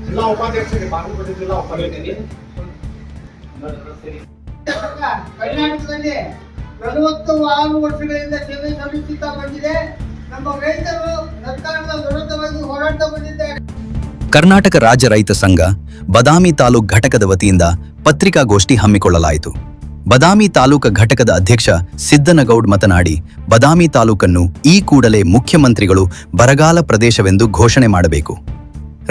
ಜಿಲ್ಲಾ ಉಪಾಧ್ಯಕ್ಷರಿಗೆ ಬಾಗಲಕೋಟೆ ಜಿಲ್ಲಾ ಉಪಾಧ್ಯಕ್ಷರಿಗೆ ಕರ್ನಾಟಕದಲ್ಲಿ 46 ವರ್ಷಗಳಿಂದ ಸೇವೆ ಸಲ್ಲಿಸುತ್ತಾ ಬಂದಿದೆ. ನಮ್ಮ ರೈತರು ಸರ್ಕಾರದ ವಿರುದ್ಧವಾಗಿ ಹೋರಾಟ ಬಂದಿದ್ದಾರೆ. ಕರ್ನಾಟಕ ರಾಜ್ಯ ರೈತ ಸಂಘ ಬದಾಮಿ ತಾಲೂಕು ಘಟಕದ ವತಿಯಿಂದ ಪತ್ರಿಕಾಗೋಷ್ಠಿ ಹಮ್ಮಿಕೊಳ್ಳಲಾಯಿತು. ಬದಾಮಿ ತಾಲೂಕು ಘಟಕದ ಅಧ್ಯಕ್ಷ ಸಿದ್ದನಗೌಡ್ ಮಾತನಾಡಿ, ಬದಾಮಿ ತಾಲೂಕನ್ನು ಈ ಕೂಡಲೇ ಮುಖ್ಯಮಂತ್ರಿಗಳು ಬರಗಾಲ ಪ್ರದೇಶವೆಂದು ಘೋಷಣೆ ಮಾಡಬೇಕು.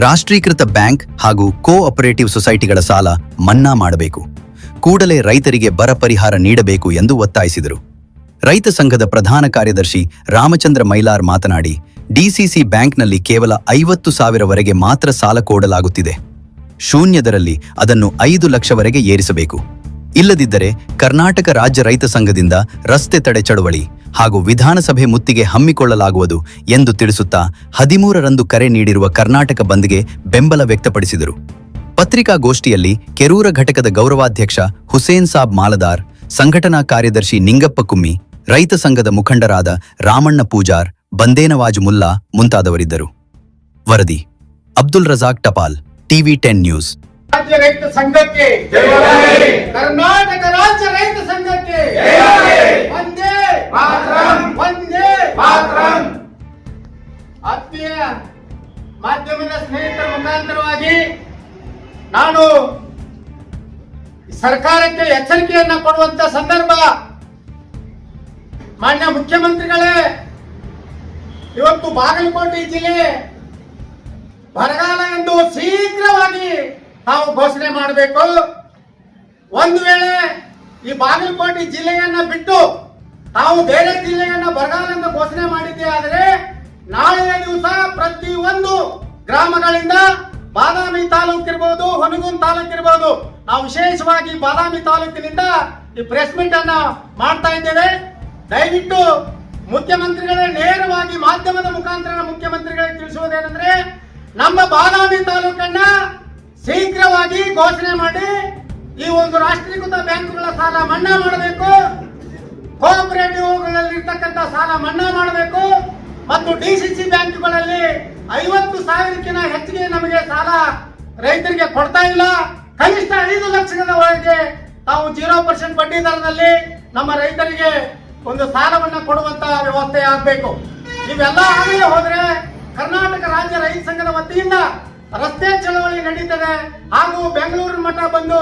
ರಾಷ್ಟ್ರೀಕೃತ ಬ್ಯಾಂಕ್ ಹಾಗೂ ಕೋಆಪರೇಟಿವ್ ಸೊಸೈಟಿಗಳ ಸಾಲ ಮನ್ನಾ ಮಾಡಬೇಕು. ಕೂಡಲೇ ರೈತರಿಗೆ ಬರ ಪರಿಹಾರ ನೀಡಬೇಕು ಎಂದು ಒತ್ತಾಯಿಸಿದರು. ರೈತ ಸಂಘದ ಪ್ರಧಾನ ಕಾರ್ಯದರ್ಶಿ ರಾಮಚಂದ್ರ ಮೈಲಾರ್ ಮಾತನಾಡಿ, ಡಿಸಿಸಿ ಬ್ಯಾಂಕ್ನಲ್ಲಿ ಕೇವಲ 50,000ವರೆಗೆ ಮಾತ್ರ ಸಾಲ ಕೊಡಲಾಗುತ್ತಿದೆ. ಶೂನ್ಯದರಲ್ಲಿ ಅದನ್ನು 5 ಲಕ್ಷವರೆಗೆ ಏರಿಸಬೇಕು. ಇಲ್ಲದಿದ್ದರೆ ಕರ್ನಾಟಕ ರಾಜ್ಯ ರೈತ ಸಂಘದಿಂದ ರಸ್ತೆ ತಡೆ ಚಳವಳಿ ಹಾಗೂ ವಿಧಾನಸಭೆ ಮುತ್ತಿಗೆ ಹಮ್ಮಿಕೊಳ್ಳಲಾಗುವುದು ಎಂದು ತಿಳಿಸುತ್ತಾ 13ರಂದು ಕರೆ ನೀಡಿರುವ ಕರ್ನಾಟಕ ಬಂದ್ಗೆ ಬೆಂಬಲ ವ್ಯಕ್ತಪಡಿಸಿದರು. ಪತ್ರಿಕಾಗೋಷ್ಠಿಯಲ್ಲಿ ಕೆರೂರ ಘಟಕದ ಗೌರವಾಧ್ಯಕ್ಷ ಹುಸೇನ್ ಸಾಬ್ ಮಾಲದಾರ್, ಸಂಘಟನಾ ಕಾರ್ಯದರ್ಶಿ ನಿಂಗಪ್ಪ ಕುಮ್ಮಿ, ರೈತ ಸಂಘದ ಮುಖಂಡರಾದ ರಾಮಣ್ಣ ಪೂಜಾರ್, ಬಂದೇನವಾಜ್ ಮುಲ್ಲಾ ಮುಂತಾದವರಿದ್ದರು. ವರದಿ ಅಬ್ದುಲ್ ರಜಾಕ್ ಟಪಾಲ್, ಟಿವಿ 10 ನ್ಯೂಸ್. ರಾಜ್ಯ ರೈತ ಸಂಘಕ್ಕೆ ಕರ್ನಾಟಕ ರಾಜ್ಯ ರೈತ ಸಂಘಕ್ಕೆ ವಂದೇ ಮಾತರಂ, ವಂದೇ ಮಾತರಂ. ಆತ್ಮೀಯ ಮಾಧ್ಯಮದ ಸ್ನೇಹಿತರ ಮುಖಾಂತರವಾಗಿ ನಾನು ಸರ್ಕಾರಕ್ಕೆ ಎಚ್ಚರಿಕೆಯನ್ನ ಕೊಡುವಂತ ಸಂದರ್ಭ. ಮಾನ್ಯ ಮುಖ್ಯಮಂತ್ರಿಗಳೇ, ಇವತ್ತು ಬಾಗಲಕೋಟೆ ಜಿಲ್ಲೆ ಬರಗಾಲ ಎಂದು ಶೀಘ್ರವಾಗಿ ತಾವು ಘೋಷಣೆ ಮಾಡಬೇಕು. ಒಂದು ವೇಳೆ ಈ ಬಾಗಲಕೋಟೆ ಜಿಲ್ಲೆಯನ್ನ ಬಿಟ್ಟು ತಾವು ಬೇರೆ ಜಿಲ್ಲೆಯನ್ನ ಬರಗಾಲ ಎಂದು ಘೋಷಣೆ ಮಾಡಿದ್ದೇ ಆದರೆ ನಾಳೆಯ ದಿವಸ ಪ್ರತಿ ಒಂದು ಗ್ರಾಮಗಳಿಂದ ಬಾದಾಮಿ ತಾಲೂಕು ಇರಬಹುದು, ಹೊನಗುನ್ ತಾಲೂಕು ಇರಬಹುದು, ನಾವು ವಿಶೇಷವಾಗಿ ಬಾದಾಮಿ ತಾಲೂಕಿನಿಂದ ಈ ಪ್ರೆಸ್ ಮೀಟ್ ಅನ್ನ ಮಾಡ್ತಾ ಇದ್ದೇವೆ. ದಯವಿಟ್ಟು ಮುಖ್ಯಮಂತ್ರಿಗಳೇ ನೇರವಾಗಿ ಮಾಧ್ಯಮದ ಮುಖಾಂತರ ಮುಖ್ಯಮಂತ್ರಿಗಳಿಗೆ ತಿಳಿಸುವುದೇನೆಂದ್ರೆ, ನಮ್ಮ ಬಾದಾಮಿ ತಾಲೂಕನ್ನ ಶೀಘ್ರವಾಗಿ ಘೋಷಣೆ ಮಾಡಿ ಈ ಒಂದು ರಾಷ್ಟ್ರೀಕೃತ ಬ್ಯಾಂಕುಗಳ ಸಾಲ ಮನ್ನಾ ಮಾಡಬೇಕು, ಕೋಆಪರೇಟಿವ್ಗಳಲ್ಲಿ ಇರ್ತಕ್ಕಂಥ ಸಾಲ ಮನ್ನಾ ಮಾಡಬೇಕು ಮತ್ತು ಡಿಸಿಸಿ ಬ್ಯಾಂಕುಗಳಲ್ಲಿ 50,000ಕ್ಕಿಂತ ಹೆಚ್ಚಿಗೆ ನಮಗೆ ಸಾಲ ರೈತರಿಗೆ ಕೊಡ್ತಾ ಇಲ್ಲ. ಕನಿಷ್ಠ 5 ಲಕ್ಷದ ಒಳಗೆ ತಾವು 0% ಬಡ್ಡಿ ದರದಲ್ಲಿ ನಮ್ಮ ರೈತರಿಗೆ ಒಂದು ಸಾಲವನ್ನ ಕೊಡುವಂತ ವ್ಯವಸ್ಥೆ ಆಗಬೇಕು. ಇವೆಲ್ಲ ಆಗದೆ ಹೋದ್ರೆ ಕರ್ನಾಟಕ ರಾಜ್ಯ ರೈತ ಸಂಘದ ವತಿಯಿಂದ ರಸ್ತೆ ಚಳವಳಿ ನಡೀತದೆ ಹಾಗೂ ಬೆಂಗಳೂರು ಮಠ ಬಂದು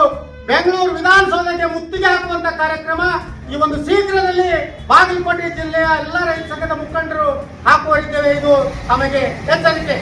ಬೆಂಗಳೂರು ವಿಧಾನಸೌಧಕ್ಕೆ ಮುತ್ತಿಗೆ ಹಾಕುವಂತ ಕಾರ್ಯಕ್ರಮ ಈ ಒಂದು ಶೀಘ್ರದಲ್ಲಿ ಬಾಗಲಕೋಟೆ ಜಿಲ್ಲೆಯ ಎಲ್ಲ ರೈತ ಸಂಘದ ಮುಖಂಡರು ಹಾಕುವರಿದ್ದೇವೆ. ಇದು ನಮಗೆ ಎಚ್ಚರಿಕೆ.